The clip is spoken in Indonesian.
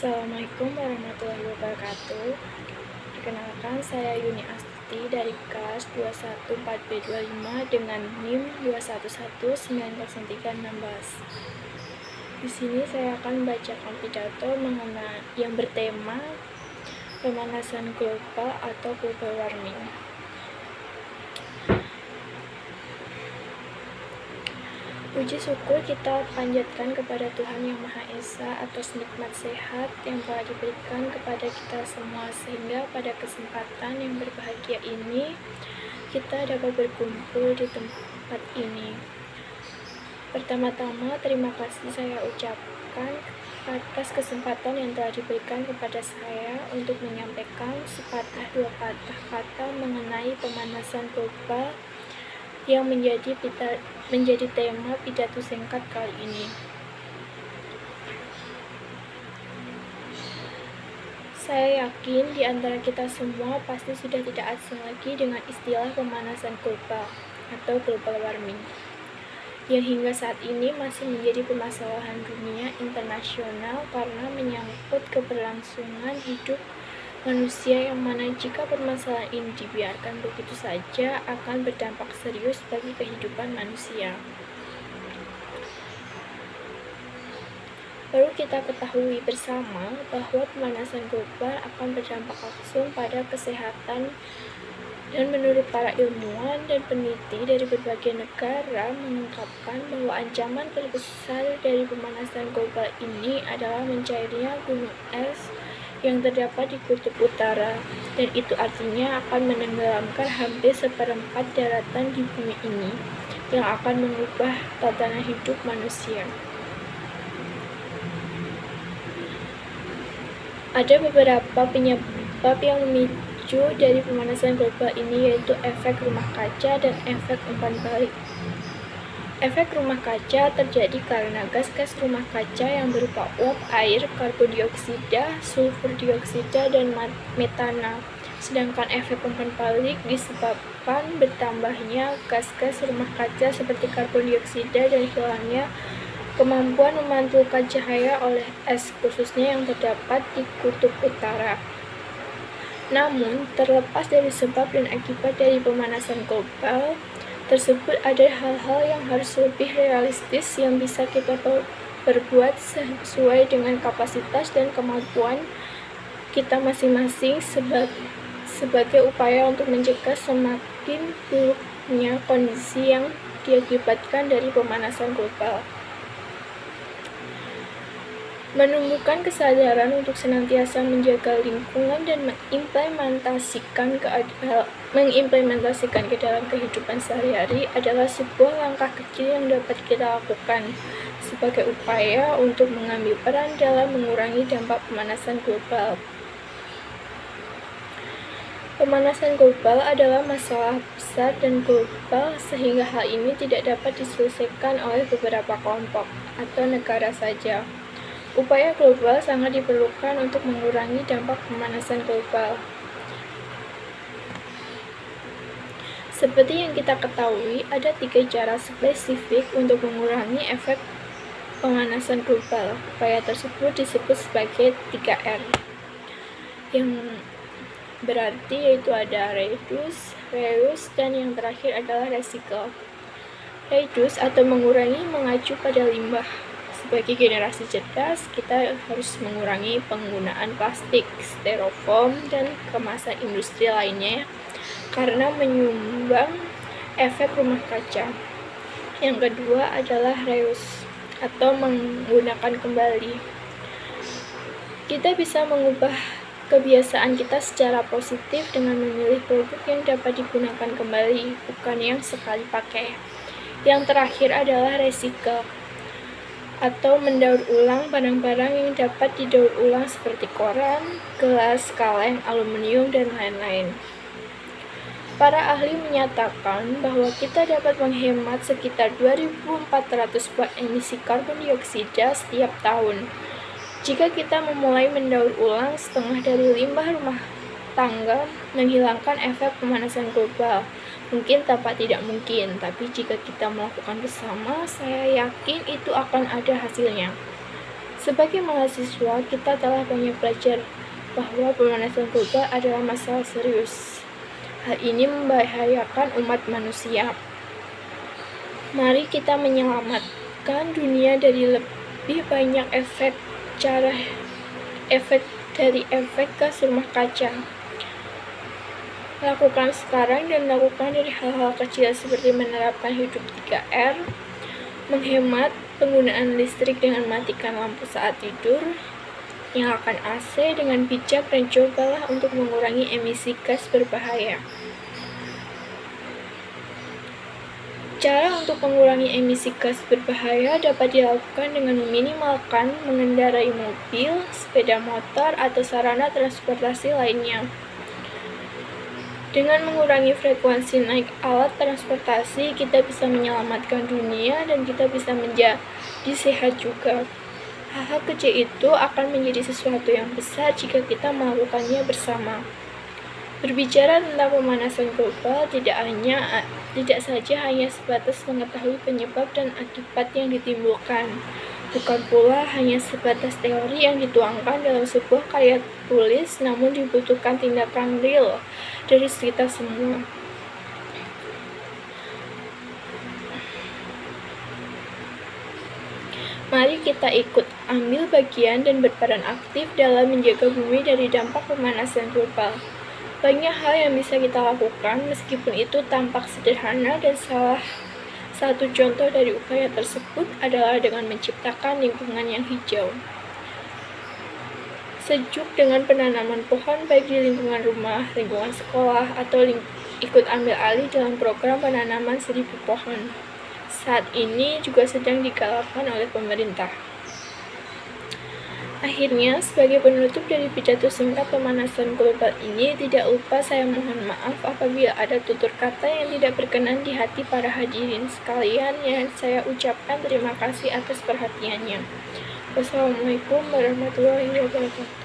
Assalamualaikum warahmatullahi wabarakatuh. Perkenalkan, saya Yuni Astuti dari kelas 214B25 dengan NIM 2119036. Di sini saya akan membacakan pidato mengenai yang bertema pemanasan global atau global warming. Puji syukur kita panjatkan kepada Tuhan Yang Maha Esa atas nikmat sehat yang telah diberikan kepada kita semua, sehingga pada kesempatan yang berbahagia ini kita dapat berkumpul di tempat ini. Pertama-tama, terima kasih saya ucapkan atas kesempatan yang telah diberikan kepada saya untuk menyampaikan sepatah dua patah kata mengenai pemanasan global yang menjadi tema pidato singkat kali ini. Saya yakin di antara kita semua pasti sudah tidak asing lagi dengan istilah pemanasan global atau global warming, yang hingga saat ini masih menjadi permasalahan dunia internasional karena menyangkut keberlangsungan hidup manusia, yang mana jika permasalahan ini dibiarkan begitu saja akan berdampak serius bagi kehidupan manusia. Perlu kita ketahui bersama bahwa pemanasan global akan berdampak langsung pada kesehatan, dan menurut para ilmuwan dan peneliti dari berbagai negara mengungkapkan bahwa ancaman terbesar dari pemanasan global ini adalah mencairnya gunung es yang terdapat di kutub utara, dan itu artinya akan menenggelamkan hampir seperempat daratan di bumi ini, yang akan mengubah tatanan hidup manusia. Ada beberapa penyebab yang memicu dari pemanasan global ini, yaitu efek rumah kaca dan efek umpan balik. Efek rumah kaca terjadi karena gas-gas rumah kaca yang berupa uap air, karbon dioksida, sulfur dioksida, dan metana. Sedangkan efek umpan balik disebabkan bertambahnya gas-gas rumah kaca seperti karbon dioksida dan hilangnya kemampuan memantulkan cahaya oleh es, khususnya yang terdapat di kutub utara. Namun, terlepas dari sebab dan akibat dari pemanasan global tersebut, ada hal-hal yang harus lebih realistis yang bisa kita perbuat sesuai dengan kapasitas dan kemampuan kita masing-masing sebagai upaya untuk mencegah semakin buruknya kondisi yang diakibatkan dari pemanasan global. Menumbuhkan kesadaran untuk senantiasa menjaga lingkungan dan mengimplementasikan ke dalam kehidupan sehari-hari adalah sebuah langkah kecil yang dapat kita lakukan sebagai upaya untuk mengambil peran dalam mengurangi dampak pemanasan global. Pemanasan global adalah masalah besar dan global, sehingga hal ini tidak dapat diselesaikan oleh beberapa kelompok atau negara saja. Upaya global sangat diperlukan untuk mengurangi dampak pemanasan global. Seperti yang kita ketahui, ada 3 cara spesifik untuk mengurangi efek pemanasan global. Upaya tersebut disebut sebagai 3R, yang berarti yaitu ada reduce, reuse, dan yang terakhir adalah recycle. Reduce atau mengurangi mengacu pada limbah. Sebagai generasi cerdas, kita harus mengurangi penggunaan plastik, styrofoam, dan kemasan industri lainnya karena menyumbang efek rumah kaca. Yang kedua adalah reuse atau menggunakan kembali. Kita bisa mengubah kebiasaan kita secara positif dengan memilih produk yang dapat digunakan kembali, bukan yang sekali pakai. Yang terakhir adalah recycle atau mendaur ulang barang-barang yang dapat didaur ulang seperti koran, gelas, kaleng, aluminium, dan lain-lain. Para ahli menyatakan bahwa kita dapat menghemat sekitar 2.400 watt emisi karbon dioksida setiap tahun jika kita memulai mendaur ulang setengah dari limbah rumah tangga, menghilangkan efek pemanasan global. Mungkin tampak tidak mungkin, tapi jika kita melakukan bersama, saya yakin itu akan ada hasilnya. Sebagai mahasiswa, kita telah banyak belajar bahwa pemanasan global adalah masalah serius. Hal ini membahayakan umat manusia. Mari kita menyelamatkan dunia dari lebih banyak efek dari efek gas rumah kaca. Lakukan sekarang dan lakukan dari hal-hal kecil seperti menerapkan hidup 3R, menghemat penggunaan listrik dengan matikan lampu saat tidur, nyalakan AC dengan bijak, dan cobalah untuk mengurangi emisi gas berbahaya. Cara untuk mengurangi emisi gas berbahaya dapat dilakukan dengan meminimalkan mengendarai mobil, sepeda motor, atau sarana transportasi lainnya. Dengan mengurangi frekuensi naik alat transportasi, kita bisa menyelamatkan dunia dan kita bisa menjadi sehat juga. Hal-hal kecil itu akan menjadi sesuatu yang besar jika kita melakukannya bersama. Berbicara tentang pemanasan global tidak saja hanya sebatas mengetahui penyebab dan akibat yang ditimbulkan, bukan pula hanya sebatas teori yang dituangkan dalam sebuah karya tulis, namun dibutuhkan tindakan real dari kita semua. Mari kita ikut ambil bagian dan berperan aktif dalam menjaga bumi dari dampak pemanasan global. Banyak hal yang bisa kita lakukan meskipun itu tampak sederhana, dan salah satu contoh dari upaya tersebut adalah dengan menciptakan lingkungan yang hijau. Sejuk dengan penanaman pohon baik di lingkungan rumah, lingkungan sekolah, atau ikut ambil alih dalam program penanaman 1000 pohon. Saat ini juga sedang digalakkan oleh pemerintah. Akhirnya, sebagai penutup dari pidato singkat pemanasan global ini, tidak lupa saya mohon maaf apabila ada tutur kata yang tidak berkenan di hati para hadirin sekalian, yang saya ucapkan terima kasih atas perhatiannya. Wassalamualaikum warahmatullahi wabarakatuh.